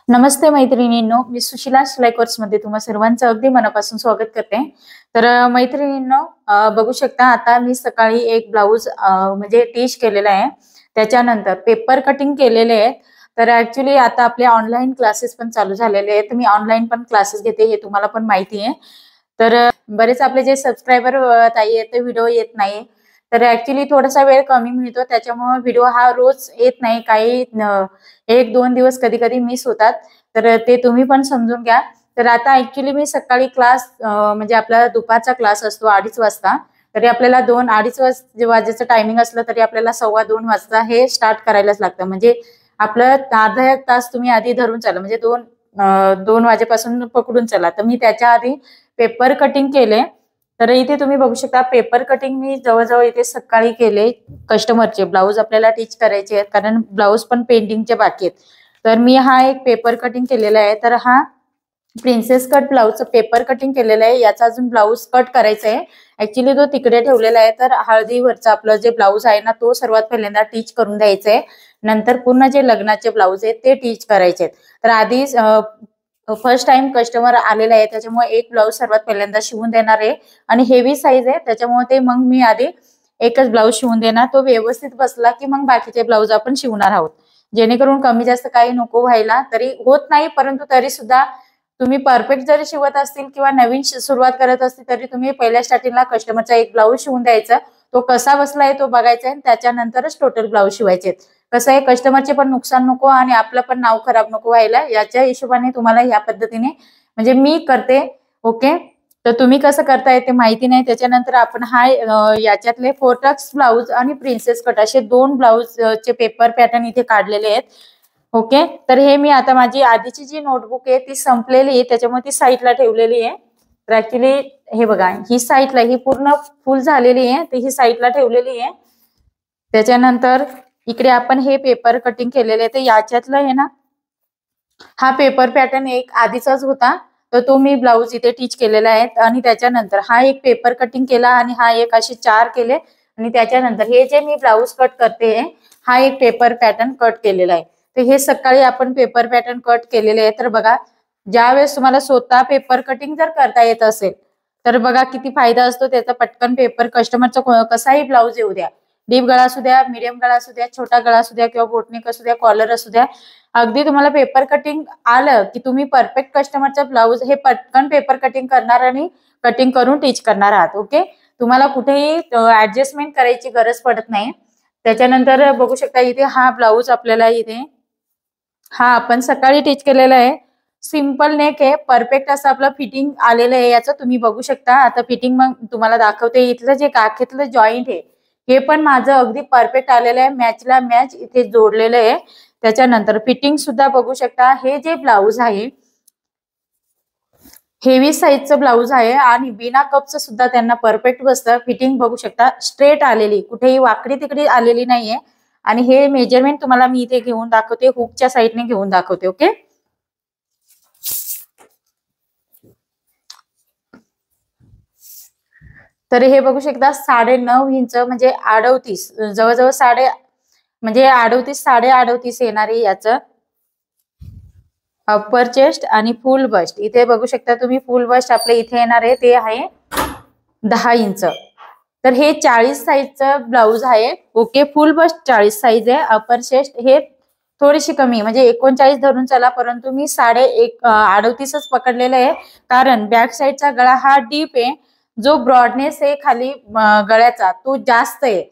नमस्ते मैत्रिणींनो, मी सुशिला शिलाई कोर्स मध्ये तुम्हा सर्वांचं अगदी मनापासून स्वागत करते। तर मैत्रिणींनो, बघू शकता आता मी सकाळी एक ब्लाऊज म्हणजे टिच केलेला आहे। त्याच्यानंतर पेपर कटिंग केलेले आहेत। तर ऍक्च्युली आता आपले ऑनलाईन क्लासेस पण चालू झालेले आहेत। मी ऑनलाईन पण क्लासेस घेते हे तुम्हाला पण माहिती आहे। तर बरेच आपले जे सबस्क्रायबर ताई आहेत ते व्हिडिओ येत नाही। तर ऍक्च्युली थोडासा वेळ कमी मिळतो, त्याच्यामुळे व्हिडिओ हा रोज येत नाही, काही एक दोन दिवस कधी कधी मिस होतात। तर ते तुम्ही पण समजून घ्या। तर आता ऍक्च्युली मी सकाळी क्लास म्हणजे आपला दुपारचा क्लास असतो 2:30 वाजता, तरी आपल्याला 2-2:30 वाजेचं टायमिंग असलं तरी आपल्याला 2:15 वाजता हे स्टार्ट करायलाच लागतं। म्हणजे आपलं अर्धा एक तास तुम्ही आधी धरून चाला, म्हणजे 2 वाजेपासून पकडून चला। तर मी त्याच्या आधी पेपर कटिंग केले। तर इथे तुम्ही बघू शकता पेपर कटिंग मी जवळजवळ इथे सकाळी केले। कस्टमरचे ब्लाऊज आपल्याला टिच करायचे आहेत, कारण ब्लाऊज पण पेंटिंगचे बाकी आहेत। तर मी हा एक पेपर कटिंग केलेला आहे। तर हा प्रिन्सेस कट ब्लाऊजचं पेपर कटिंग केलेलं आहे। याचा अजून ब्लाऊज कट करायचा आहे। ऍक्च्युली तो तिकडे ठेवलेला आहे। तर हळदीवरचा आपलं जे ब्लाऊज आहे ना, तो सर्वात पहिल्यांदा टिच करून द्यायचा आहे। नंतर पूर्ण जे लग्नाचे ब्लाऊज आहेत ते टिच करायचे आहेत। तर आधी फर्स्ट टाइम कस्टमर आलेला आहे, त्याच्यामुळे एक ब्लाऊज सर्वात पहिल्यांदा शिवून देणार आहे। आणि हेवी साईज आहे, त्याच्यामुळे ते मग मी आधी एकच ब्लाऊज शिवून देणार। तो व्यवस्थित बसला की मग बाकीचे ब्लाऊज आपण शिवणार आहोत, जेणेकरून कमी जास्त काही नको व्हायला। तरी होत नाही, परंतु तरी सुद्धा तुम्ही परफेक्ट जरी शिवत असतील किंवा नवीन सुरुवात करत असतील तरी तुम्ही पहिल्या स्टार्टिंगला कस्टमरचा एक ब्लाऊज शिवून द्यायचा, तो कसा बसलाय तो बघायचा आणि त्याच्यानंतरच टोटल ब्लाऊज शिवायचे। कसं आहे, कस्टमरचे पण नुकसान नको आणि आपलं पण नाव खराब नको व्हायला, याच्या हिशोबाने तुम्हाला या पद्धतीने म्हणजे मी करते। ओके, तर तुम्ही कसं करताय ते माहिती नाही। त्याच्यानंतर आपण हा याच्यातले फोटक्स ब्लाऊज आणि प्रिन्सेस कट असे 2 ब्लाऊज चे पेपर पॅटर्न इथे काढलेले आहेत। ओके, तर हे मी आता माझी आधीची जी नोटबुक आहे ती संपलेली आहे, त्याच्यामुळे ती साईडला ठेवलेली आहे। तर ऍक्च्युली हे बघा, ही साईडला ही पूर्ण फुल झालेली आहे, तर ही साईडला ठेवलेली आहे। त्याच्यानंतर इकडे आपण हे पेपर कटिंग केलेले आहे। तर याच्यातलं आहे ना, हा पेपर पॅटर्न एक आधीचाच होता, तर तो मी ब्लाऊज इथे टिच केलेला आहे। आणि त्याच्यानंतर हा एक पेपर कटिंग केला आणि हा एक असे 4 केले। आणि त्याच्यानंतर हे जे मी ब्लाऊज कट करते हा एक पेपर पॅटर्न कट केलेला आहे। तर हे सकाळी आपण पेपर पॅटर्न कट केलेले आहे। तर बघा, ज्यावेळेस तुम्हाला स्वतः पेपर कटिंग जर करता येत असेल तर बघा किती फायदा असतो त्याचा। पटकन पेपर कस्टमरचा कसाही ब्लाऊज येऊ द्या, डीप गळा असू द्या, मीडियम गळा असू द्या, छोटा गळा असू द्या किंवा बोटनेक असू द्या, कॉलर असू द्या, अगदी तुम्हाला पेपर कटिंग आलं की तुम्ही परफेक्ट कस्टमरचा ब्लाऊज हे पटकन पेपर कटिंग करणार आणि कटिंग करून टिच करणार आहात। ओके, तुम्हाला कुठेही ऍडजस्टमेंट करायची गरज पडत नाही। त्याच्यानंतर बघू शकता इथे हा ब्लाऊज आपल्याला इथे हा आपण सकाळी टिच केलेला आहे। सिंपल नेक आहे, परफेक्ट असं आपलं फिटिंग आलेलं आहे। याचं तुम्ही बघू शकता। आता फिटिंग मग तुम्हाला दाखवते। इथलं जे काखेतलं जॉईंट आहे हे पण माझं अगदी परफेक्ट आलेलं आहे, मॅचला मॅच इथे जोडलेलं आहे। त्याच्यानंतर फिटिंग सुद्धा बघू शकता। हे जे ब्लाऊज आहे हेवी साईजचं ब्लाऊज आहे आणि बिना कपचं सुद्धा त्यांना परफेक्ट बसतं। फिटिंग बघू शकता, स्ट्रेट आलेली, कुठेही वाकडी तिकडी आलेली नाहीये। आणि हे मेजरमेंट तुम्हाला मी इथे घेऊन दाखवते, हुकच्या साईडने घेऊन दाखवते। ओके, तर हे बघू शकता 9.5 इंच म्हणजे 38, जवळजवळ म्हणजे 38 येणारे याचं अप्पर चेस्ट आणि फुल बस्ट। इथे बघू शकता तुम्ही, फुल बस्ट आपल्या इथे येणार आहे ते आहे 10 इंच। तर हे 40 साईजचं ब्लाऊज आहे। ओके, फुल बस्ट 40 साईज आहे, अप्पर चेस्ट हे थोडीशी कमी म्हणजे 39 धरून चला, परंतु मी 38च पकडलेलं आहे, कारण बॅक साईडचा गळा हा डीप आहे, जो ब्रॉडनेस आहे खाली गळ्याचा तो जास्त आहे,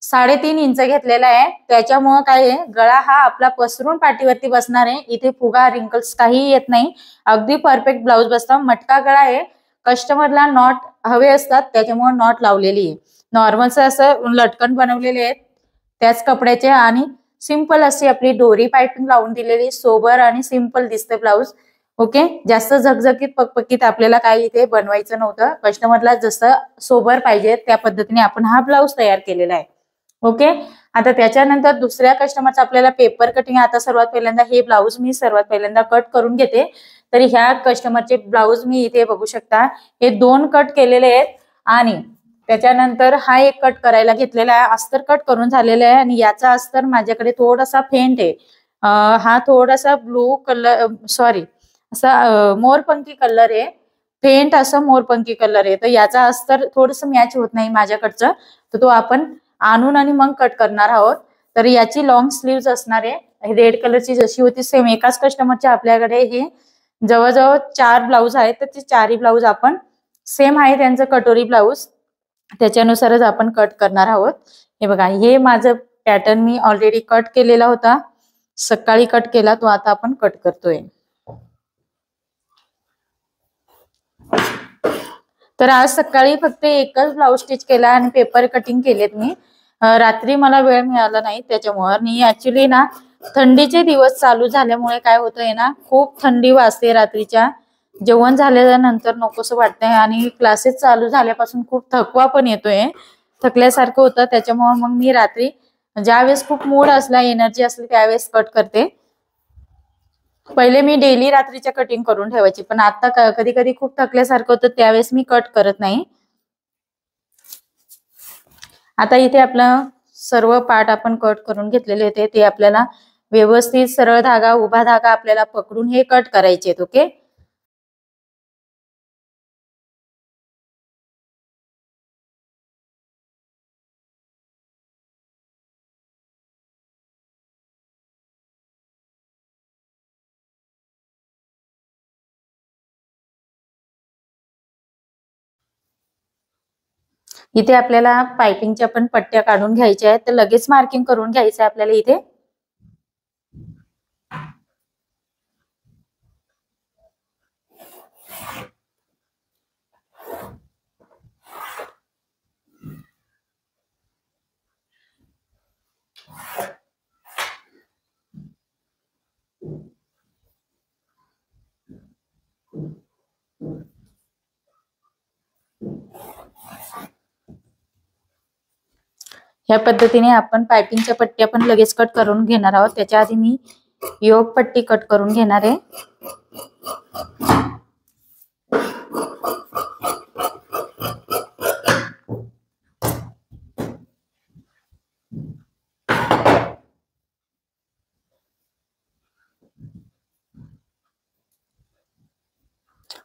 3.5 इंच घेतलेला आहे। त्याच्यामुळे काय आहे, गळा हा आपला पसरून पाठीवरती बसणार आहे। इथे फुगा रिंकल्स काही येत नाही, अगदी परफेक्ट ब्लाऊज बसता। मटका गळा आहे, कस्टमरला नॉट हवे असतात त्याच्यामुळे नॉट लावलेली आहे। नॉर्मलचं असं लटकन बनवलेले आहेत त्याच कपड्याचे, आणि सिंपल अशी आपली डोरी पाइपिंग लावून दिलेली, सोबर आणि सिंपल दिसते ब्लाऊज। ओके, जास्त झगझगीत पकपकीत आपल्याला काही इथे बनवायचं नव्हतं, कस्टमरला जसं सोबर पाहिजे त्या पद्धतीने आपण हा ब्लाऊज तयार केलेला आहे। ओके, आता त्याच्यानंतर दुसऱ्या कस्टमरचा आपल्याला पेपर कटिंग। आता सर्वात पहिल्यांदा हे ब्लाऊज मी सर्वात पहिल्यांदा कट करून घेते। तर ह्या कस्टमरचे ब्लाऊज मी इथे बघू शकता, हे 2 कट केलेले आहेत आणि त्याच्यानंतर हा एक कट करायला घेतलेला आहे, अस्तर कट करून झालेला आहे। आणि याचा अस्तर माझ्याकडे थोडासा फेंट आहे, हा थोडासा ब्लू कलर, सॉरी, असा मोरपंखी कलर आहे, फेंट असं मोरपंखी कलर आहे. तर याचा अस्तर थोडस मॅच होत नाही माझ्याकडचं, तर तो आपण आणून आणि मग कट करणार आहोत. तर याची लॉंग स्लीव्ज असणार आहे, रेड कलरची जशी होती सेम एकाच कस्टमरच्या आपल्याकडे हे जवळजवळ 4 ब्लाऊज आहेत. तर ते 4ही ब्लाऊज आपण सेम आहे त्यांचं कटोरी ब्लाऊज, त्याच्यानुसारच आपण कट करणार आहोत. हे बघा, हे माझं पॅटर्न मी ऑलरेडी कट केलेला होता, सकाळी कट केला तो, आता आपण कट करतोय. तर आज सकाळी फक्त एकच ब्लाऊज स्टिच केला आणि पेपर कटिंग केलेत मी. रात्री मला वेळ मिळाला नाही त्याच्यामुळे. आणि ऍक्च्युली ना थंडीचे दिवस चालू झाल्यामुळे काय होतंय ना, खूप थंडी वाजते रात्रीच्या, जेवण झाल्यानंतर नकोसं वाटतंय आणि क्लासेस चालू झाल्यापासून खूप थकवा पण येतोय, थकल्यासारखं होतं. त्याच्यामुळे मग मी रात्री ज्यावेळेस खूप मूड असला, एनर्जी असली त्यावेळेस कट करते. पहिले मी डेली रात्रीच्या कटिंग करून ठेवायची, पण आता कधी कधी खूप थकल्यासारखं होतं त्यावेळेस मी कट करत नाही. आता इथे आपलं सर्व पार्ट आपण कट करून घेतलेले होते, ते आपल्याला व्यवस्थित सरळ धागा, उभा धागा आपल्याला पकडून हे कट करायचे आहेत. ओके. इथे आपल्याला पाइपिंगच्या पण पट्ट्या काढून घ्यायच्या आहेत, तर लगेच मार्किंग करून घ्यायचं आहे आपल्याला इथे. ह्या पद्धतीने आपण पाइपिंगच्या पट्ट्या पण लगेच कट करून घेणार आहोत. त्याच्या आधी मी योग पट्टी कट करून घेणार आहे.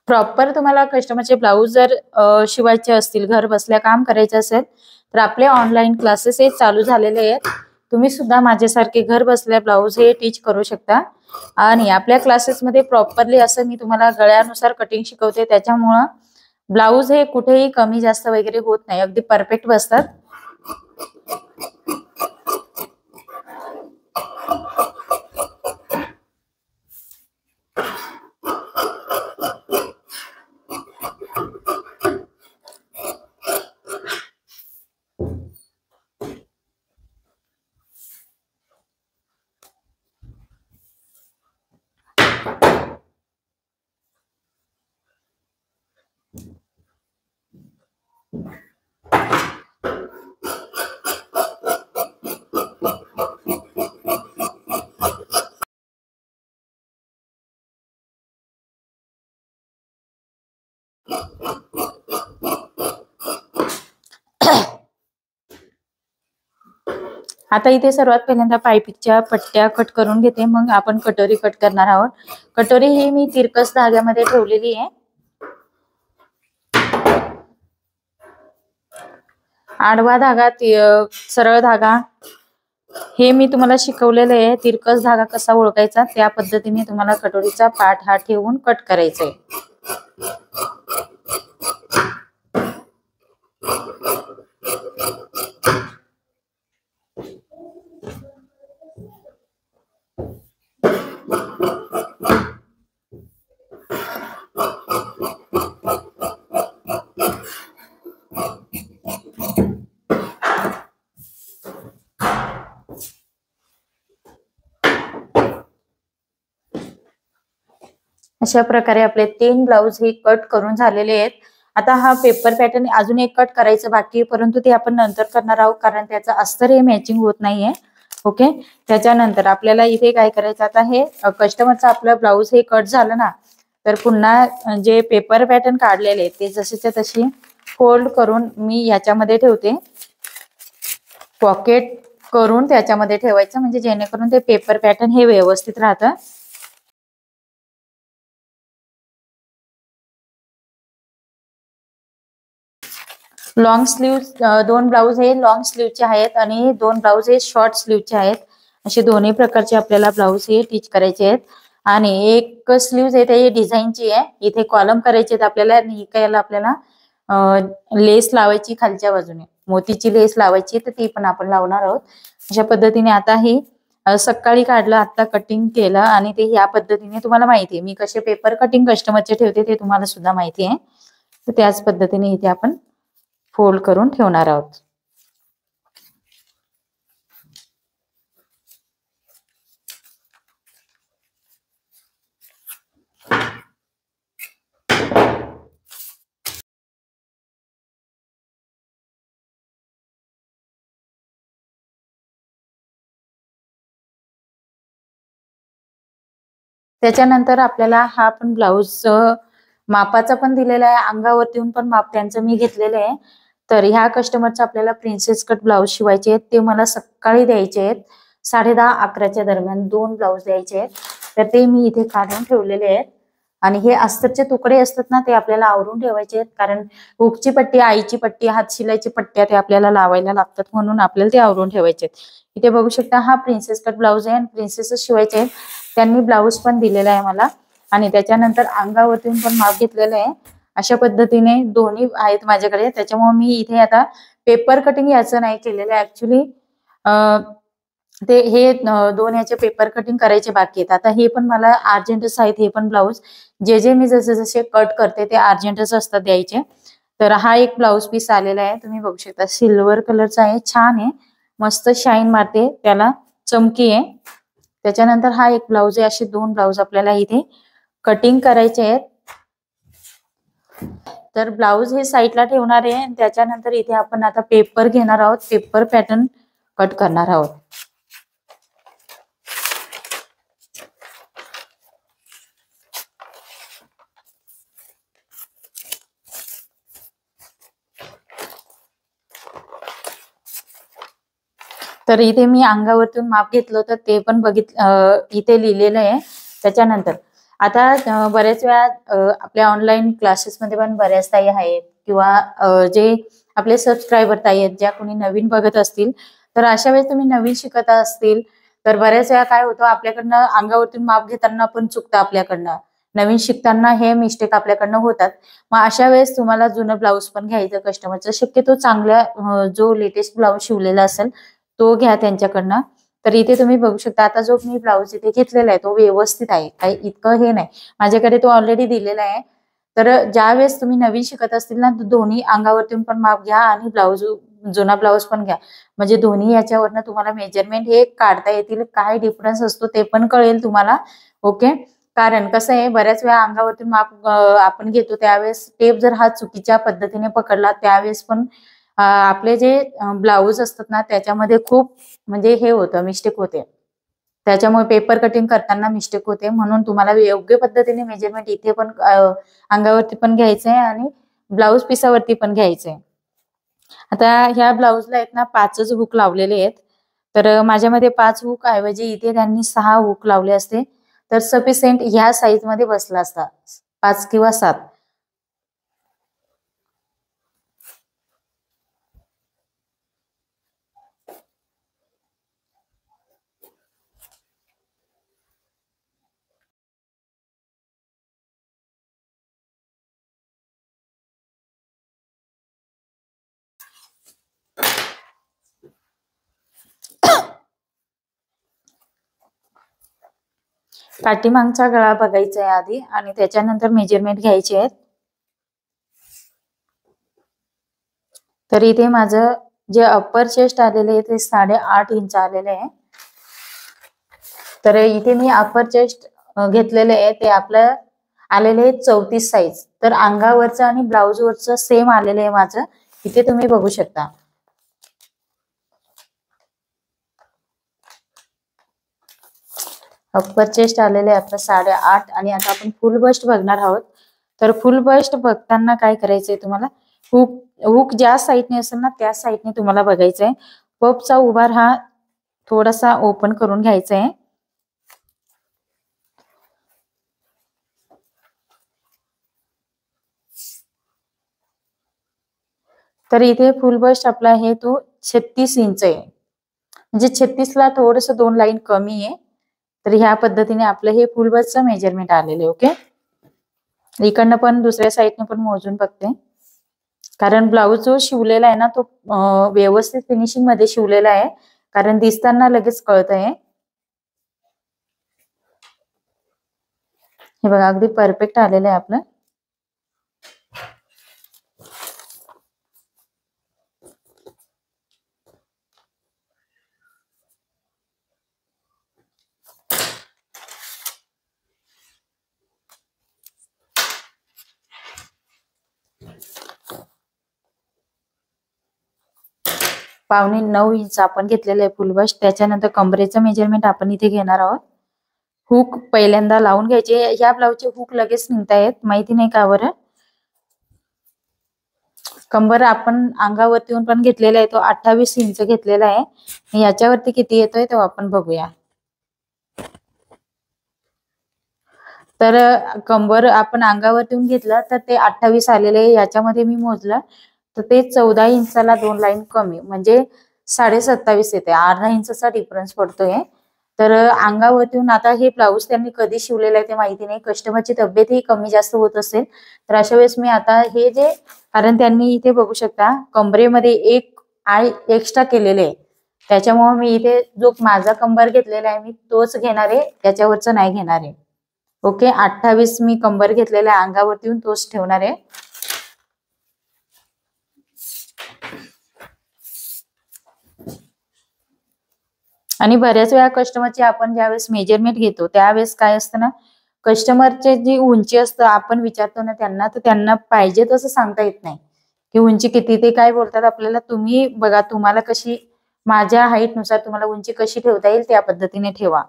प्रॉपर तुम्हाला कस्टमरचे ब्लाऊज जर शिवायचे असतील, घर बसल्या काम करायचं असेल, तर आपले ऑनलाईन क्लासेस हे चालू झालेले आहेत. तुम्ही सुद्धा माझ्यासारखे घर बसल्या ब्लाऊज हे टीच करू शकता. आणि आपल्या क्लासेसमध्ये प्रॉपरली असं मी तुम्हाला गळ्यानुसार कटिंग शिकवते, त्याच्यामुळं ब्लाऊज हे कुठेही कमी जास्त वगैरे होत नाही, अगदी परफेक्ट बसतात. आता इथे सर्वात पहिल्यांदा पाइपिंगच्या पट्ट्या कट करून घेते, मग आपण कटोरी कट करणार आहोत. कटोरी ही मी तिरकस धाग्यामध्ये ठेवलेली आहे. आडवा धागा, सरळ धागा हे मी तुम्हाला शिकवलेलं आहे. तिरकस धागा कसा ओळखायचा त्या पद्धतीने तुम्हाला कटोरीचा पाठ हा ठेवून कट करायचा आहे. अशा प्रकारे आपले 3 ब्लाऊज हे कट करून झालेले आहेत. आता हा पेपर पॅटर्न अजून एक कट करायचं बाकी आहे, परंतु ते आपण नंतर करणार आहोत, कारण त्याचं अस्तर हे मॅचिंग होत नाहीये. ओके. त्याच्यानंतर आपल्याला इथे काय करायचं, आता हे कस्टमरचं आपलं ब्लाऊज हे कट झालं ना, तर पुन्हा जे पेपर पॅटर्न काढलेले ते जसेच्या तशी फोल्ड करून मी याच्यामध्ये ठेवते. पॉकेट करून त्याच्यामध्ये ठेवायचं, म्हणजे जेणेकरून ते पेपर पॅटर्न हे व्यवस्थित राहतं. लॉंग स्लीव्ह 2 ब्लाऊज हे लॉंग स्लीव्हचे आहेत आणि 2 ब्लाऊज हे शॉर्ट स्लीव्हचे आहेत. असे दोन्ही प्रकारचे आपल्याला ब्लाऊज हे टिच करायचे आहेत. आणि एक स्लीव्ह आहे ते डिझाईनची आहे. इथे कॉलम करायचे आहेत आपल्याला आणि इकडे आपल्याला लेस लावायची खालच्या बाजूने, मोतीची लेस लावायची, तर ती पण आपण लावणार आहोत. अशा पद्धतीने आता ही सकाळी काढलं, आता कटिंग केलं आणि ते ह्या पद्धतीने तुम्हाला माहिती आहे मी कसे पेपर कटिंग कस्टमरचे ठेवते ते तुम्हाला सुद्धा माहिती आहे. तर त्याच पद्धतीने इथे आपण फोल्ड करून ठेवणार आहोत. त्याच्यानंतर आपल्याला हा पण ब्लाऊज मापाचा पण दिलेला आहे, अंगावरती पण माप त्यांचं मी घेतलेलं आहे. तर ह्या कस्टमरचं आपल्याला प्रिन्सेस कट ब्लाऊज शिवायचे आहेत. ते मला सकाळी द्यायचे आहेत, 10:30-11च्या दरम्यान 2 ब्लाऊज द्यायचे आहेत. तर ते मी इथे काढून ठेवलेले आहेत. आणि हे अस्तरचे तुकडे असतात ना, ते आपल्याला आवरून ठेवायचे आहेत, कारण हुकची पट्टी, आईची पट्टी, हात शिलाईची पट्ट्या ते आपल्याला लावायला लागतात, म्हणून आपल्याला ते आवरून ठेवायचे आहेत. इथे बघू शकता हा प्रिन्सेस कट ब्लाऊज आहे आणि प्रिन्सेसच शिवायचे आहेत. त्यांनी ब्लाऊज पण दिलेला आहे मला आणि त्याच्यानंतर अंगावरतून पण माप घेतलेलं आहे. अशा पद्धतीने दोन्ही आहेत माझ्याकडे. त्याच्यामुळे मी इथे आता पेपर कटिंग याचं नाही केलेलं ऍक्च्युली, ते हे 2 ह्याचे पेपर कटिंग करायचे बाकी आहेत. आता हे पण मला अर्जंटच आहेत, हे पण ब्लाऊज जे मी जसे जसे कट करते ते अर्जंटच असतात द्यायचे. तर हा एक ब्लाऊज पीस आलेला आहे, तुम्ही बघू शकता, सिल्वर कलरचा आहे, छान आहे, मस्त शाईन मारते, त्याला चमकी आहे. त्याच्यानंतर हा एक ब्लाऊज आहे. असे 2 ब्लाऊज आपल्याला इथे कटिंग करायचे आहेत. तर ब्लाऊज हे साईडला ठेवणार आहे. त्याच्यानंतर इथे आपण आता पेपर घेणार आहोत, पेपर पॅटर्न कट करणार आहोत. तर इथे मी अंगावरतून माप घेतलं होतं, ते पण इथे लिहिलेलं आहे. त्याच्यानंतर आता बऱ्याच वेळा आपल्या ऑनलाईन क्लासेसमध्ये पण बऱ्याच ताई आहेत किंवा जे आपले सबस्क्रायबर ताई आहेत, ज्या कोणी नवीन बघत असतील, तर अशा वेळेस तुम्ही नवीन शिकत असतील तर बऱ्याच वेळा काय होतं, आपल्याकडनं अंगावरतून माप घेताना पण चुकतं आपल्याकडनं, नवीन शिकताना हे मिस्टेक आपल्याकडनं होतात. मग अशा वेळेस तुम्हाला जुनं ब्लाऊज पण घ्यायचं कस्टमरचं, शक्यतो चांगल्या जो लेटेस्ट ब्लाऊज शिवलेला असेल तो घ्या त्यांच्याकडनं. तर इथे तुम्ही बघू शकता, आता जो मी ब्लाऊज इथे घेतलेला आहे तो व्यवस्थित आहे, काही इतकं हे नाही, माझ्याकडे तो ऑलरेडी दिलेला आहे. तर ज्या वेळेस तुम्ही नवीन शिकत असतील ना, दोन्ही अंगावरतून पण माप घ्या आणि जुना ब्लाऊज पण घ्या, म्हणजे दोन्ही याच्यावरनं तुम्हाला मेजरमेंट हे काढता येतील, काय डिफरन्स असतो ते पण कळेल तुम्हाला. ओके, कारण कसं आहे, बऱ्याच वेळा अंगावरतून माप आपण घेतो त्यावेळेस टेप जर हा चुकीच्या पद्धतीने पकडला त्यावेळेस पण आपले जे ब्लाऊज असतात ना त्याच्यामध्ये खूप म्हणजे हे होतं, मिस्टेक होते. त्याच्यामुळे पेपर कटिंग करताना मिस्टेक होते, म्हणून तुम्हाला योग्य पद्धतीने मेजरमेंट इथे पण अंगावरती पण घ्यायचंय आणि ब्लाऊज पिसावरती पण घ्यायचंय. आता ह्या ब्लाऊजला आहेत ना 5च हुक लावलेले आहेत. तर माझ्यामध्ये 5 हुक ऐवजी इथे त्यांनी 6 हुक लावले असते तर सफिशियंट ह्या साईज मध्ये बसला असता, 5 किंवा 7. पाठीमागचा गळा बघायचा आहे आधी आणि त्याच्यानंतर मेजरमेंट घ्यायचे आहेत. तर इथे माझं जे अप्पर चेस्ट आलेले आहे ते 8.5 इंच आलेले आहे. तर इथे मी अप्पर चेस्ट घेतलेले आहे ते आपलं आलेले आहे 34 साईज. तर अंगावरचं आणि ब्लाऊज वरचं सेम आलेलं आहे माझं, इथे तुम्ही बघू शकता. अप्पर चेस्ट आलेले आहे आपलं 8.5 आणि आता आपण फुल बस्ट बघणार आहोत. तर फुल बस्ट बघताना काय करायचंय तुम्हाला, हुक ज्या साईडने असेल ना त्या साईडने तुम्हाला बघायचंय. पपचा उभार हा थोडासा ओपन करून घ्यायचा आहे. तर इथे फुल बस्ट आपला आहे तो 36 इंच आहे. म्हणजे 36 ला थोडस 2 लाईन कमी आहे. तर ह्या पद्धतीने आपलं हे फुल बस्टचं मेजरमेंट आलेले. ओके, इकडनं पण दुसऱ्या साईडने पण मोजून बघते, कारण ब्लाऊज जो शिवलेला आहे ना तो व्यवस्थित फिनिशिंग मध्ये शिवलेला आहे, कारण दिसताना लगेच कळत आहे. हे बघा अगदी परफेक्ट आलेलं आहे आपलं. पावणे 9 इंच आपण घेतलेलं आहे फुल बस्ट. त्याच्यानंतर कमरेचं मेजरमेंट आपण इथे घेणार आहोत. हुक पहिल्यांदा लावून घ्यायचे. ह्या ब्लाऊजचे हुक लगेच निघतायत, माहिती नाही का बरं. कंबर आपण अंगावरती येऊन पण घेतलेला आहे तो 28 इंच घेतलेला आहे. याच्यावरती किती येतोय तो आपण बघूया. तर कंबर आपण अंगावरती येऊन घेतलं तर ते 28 आलेले आहे. याच्यामध्ये मी मोजलं तर ते 14 इंचाला 2 लाईन कमी, म्हणजे 27.5 येते. अर्धा इंचचा डिफरन्स पडतोय. तर अंगावरती आता हे ब्लाऊज त्यांनी कधी शिवलेलं आहे ते माहिती नाही. कस्टमरची तब्येत ही कमी जास्त होत असेल तर अशा वेळेस मी आता हे जे, कारण त्यांनी इथे बघू शकता कमरेमध्ये एक आय एक्स्ट्रा केलेले आहे, त्याच्यामुळे मी इथे जो माझा कंबर घेतलेला आहे मी तोच घेणार आहे, त्याच्यावरच नाही घेणार आहे. ओके, 28 मी कंबर घेतलेला आहे अंगावरती येऊन तोच ठेवणार आहे. आणि बऱ्याच वेळा कस्टमरची आपण ज्यावेळेस मेजरमेंट घेतो त्यावेळेस काय असतं ना, कस्टमरचे जी उंची असतं आपण विचारतो ना त्यांना, तर त्यांना पाहिजे तसं सांगता येत नाही की उंची किती. ते काय बोलतात आपल्याला, तुम्ही बघा तुम्हाला कशी, माझ्या हाईट नुसार तुम्हाला उंची कशी ठेवता येईल त्या पद्धतीने ठेवा.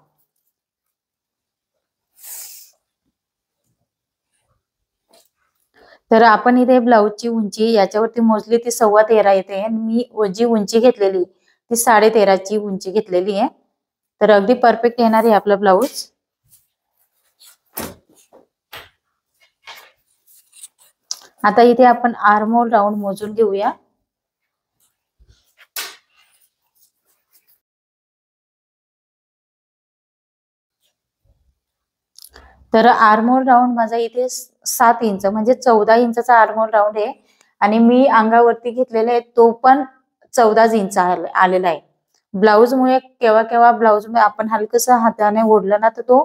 तर आपण इथे ब्लाऊजची उंची याच्यावरती मोजली ती 13.25 येते, आणि मी जी उंची घेतलेली ती 13.5ची उंची घेतलेली आहे. तर अगदी परफेक्ट येणार आहे आपला ब्लाऊज. आता इथे आपण आर्महोल राऊंड मोजून घेऊया. तर आर्महोल राऊंड माझा इथे 7 इंच म्हणजे 14 इंचचा आर्महोल राऊंड आहे, आणि मी अंगावरती घेतलेला आहे तो पण 14 इंच आलेला आहे. ब्लाऊज मुळे केव्हा केव्हा ब्लाऊज आपण हलकसं हाताने ओढलं ना तर तो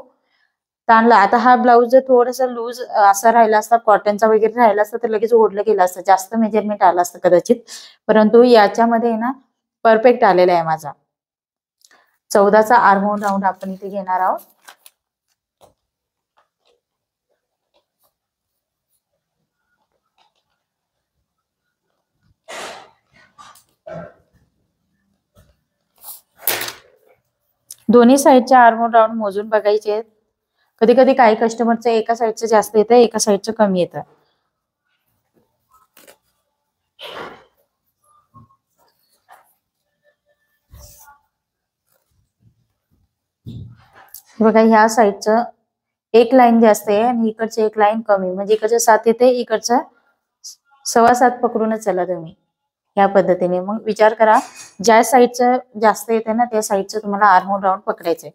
ताणला. आता हा ब्लाऊज जर थोडासा लूज असा राहिला असता, कॉटनचा वगैरे राहिला असता तर लगेच ओढलं गेलं असतं, जास्त मेजरमेंट आलं असतं कदाचित. परंतु याच्यामध्ये ना परफेक्ट आलेला आहे माझा. 14चा आर्महोल राऊंड आपण इथे घेणार आहोत. दोन्ही साईडचे आर्महोल राऊंड मोजून बघायचे आहेत. कधी कधी काही कस्टमरचं एका साईडचं जास्त येतं, एका साईडचं कमी येतं. बघा ह्या साईडचं एक लाईन जास्त आहे आणि इकडचं एक लाईन कमी, म्हणजे इकडचं 7 येते, इकडचं 7.25 पकडूनच चला तुम्ही या पद्धतीने. मग विचार करा ज्या साईडचं जास्त येते ना त्या साईडचं तुम्हाला आर्महोल राऊंड पकडायचंय.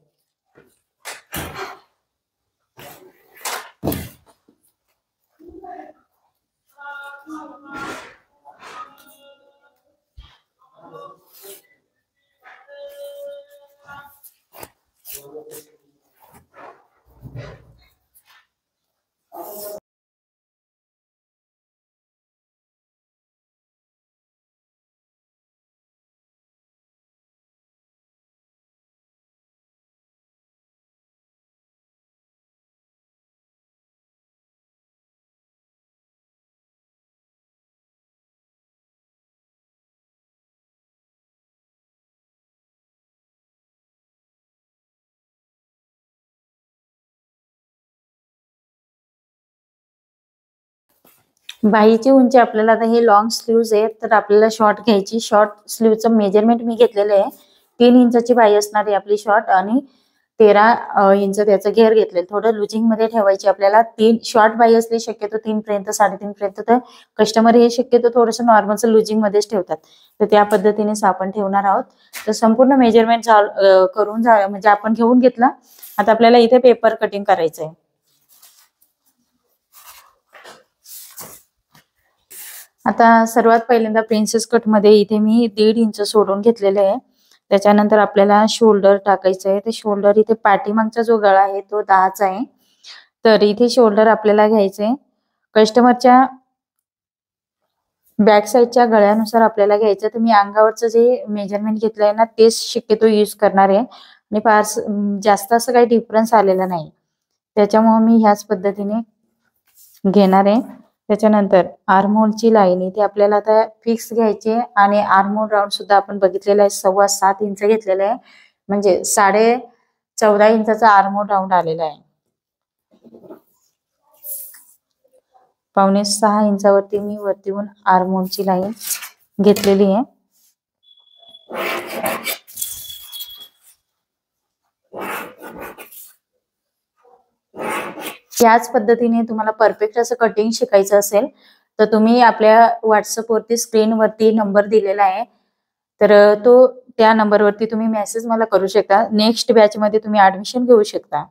बाहीची उंची आपल्याला आता हे लॉंग स्लीव्ज आहे तर आपल्याला शॉर्ट घ्यायची. शॉर्ट स्लीव्हचं मेजरमेंट मी घेतलेलं आहे 3 इंचाची बाही असणार आहे आपली शॉर्ट आणि 13 इंच त्याचं घेर घेतलेलं. थोडं लुजिंग मध्ये ठेवायची आपल्याला. 3 शॉर्ट बाही असली शक्यतो 3 पर्यंत 3.5 पर्यंत, तर कस्टमर हे शक्यतो थोडंसं नॉर्मलचं लुजिंग मध्येच ठेवतात. तर त्या पद्धतीनेच आपण ठेवणार आहोत. तर संपूर्ण मेजरमेंट करून म्हणजे आपण घेऊन घेतला. आता आपल्याला इथे पेपर कटिंग करायचं आहे. आता सर्वात पहिल्यांदा प्रिन्सेस कट मध्ये इथे मी 1.5 इंच सोडून घेतलेले आहे. त्याच्यानंतर आपल्याला शोल्डर टाकायचं आहे. ते शोल्डर इथे पाठीमागचा जो गळा आहे तो 10चा आहे. तर इथे शोल्डर आपल्याला घ्यायचंय कस्टमरच्या बॅक साईडच्या गळ्यानुसार आपल्याला घ्यायचं. तर मी अंगावरचं जे मेजरमेंट घेतलंय ना तेच शक्यतो यूज करणार आहे आणि फार जास्त असं काही डिफरन्स आलेला नाही. त्याच्यामुळे मी ह्याच पद्धतीने घेणार आहे. त्याच्यानंतर आर्महोलची लाईन इथे आपल्याला आता फिक्स घ्यायची आहे आणि आर्महोल राऊंड सुद्धा आपण बघितलेला आहे 7.25 इंच घेतलेला आहे, म्हणजे 14.5 इंचाचा आर्महोल राऊंड आलेला आहे. 5.6 इंचावरती मी वरतीहून आर्महोलची लाईन घेतलेली आहे. याच पद्धतीने तुम्हाला परफेक्ट असं कटिंग शिकायचं असेल तर तुम्ही आपल्या व्हॉट्सअपवरती स्क्रीनवरती नंबर दिलेला आहे, तर त्या नंबरवरती तुम्ही मेसेज मला करू शकता. नेक्स्ट बॅच मध्ये तुम्ही ऍडमिशन घेऊ शकता.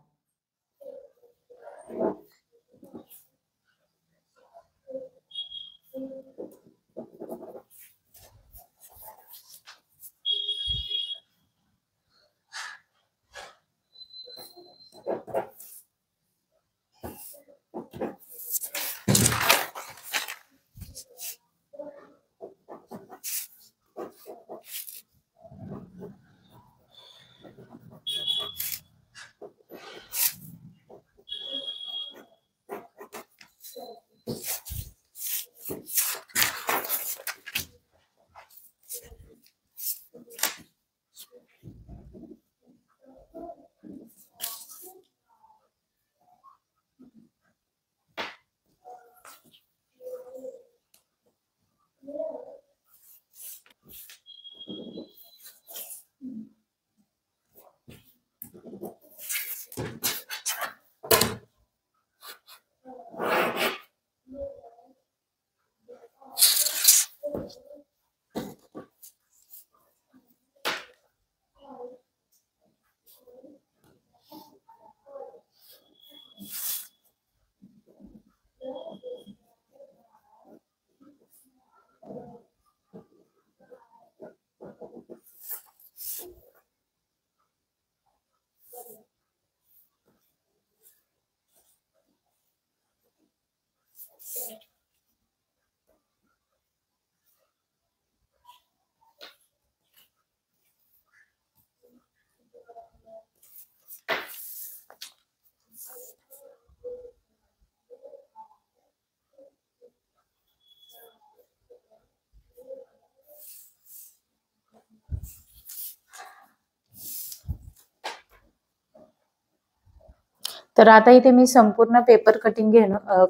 तर आता इथे मी संपूर्ण पेपर कटिंग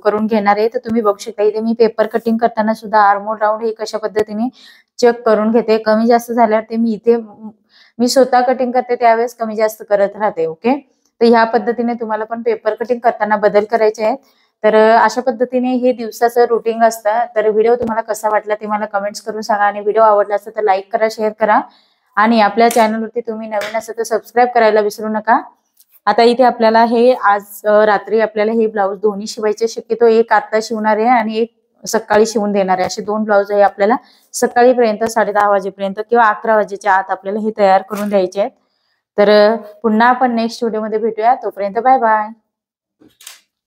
करून घेणार आहे. तर तुम्ही बघू शकता इथे मी पेपर कटिंग करताना सुद्धा आर्महोल राऊंड हे कशा पद्धतीने चेक करून घेते. कमी जास्त झाल्यावर ते मी स्वतः कटिंग करते त्यावेळेस कमी जास्त करत राहते. ओके, तर ह्या पद्धतीने तुम्हाला पण पेपर कटिंग करताना बदल करायचे आहेत. तर अशा पद्धतीने हे दिवसाचं रुटीन असतं. तर व्हिडिओ तुम्हाला कसा वाटला ते मला कमेंट्स करून सांगा आणि व्हिडिओ आवडला असेल तर लाईक करा, शेअर करा आणि आपल्या चॅनलवरती तुम्ही नवीन असेल तर सबस्क्राईब करायला विसरू नका. आता इथे आपल्याला हे आज रात्री आपल्याला हे ब्लाऊज दोन्ही शिवायचे. शक्यतो एक आता शिवणार आहे आणि एक सकाळी शिवून देणार आहे. असे 2 ब्लाऊज आहे आपल्याला सकाळीपर्यंत 10:30 वाजेपर्यंत किंवा 11 वाजेच्या आत आपल्याला हे तयार करून द्यायचे आहेत. तर पुन्हा आपण नेक्स्ट व्हिडिओमध्ये भेटूया. तोपर्यंत बाय बाय.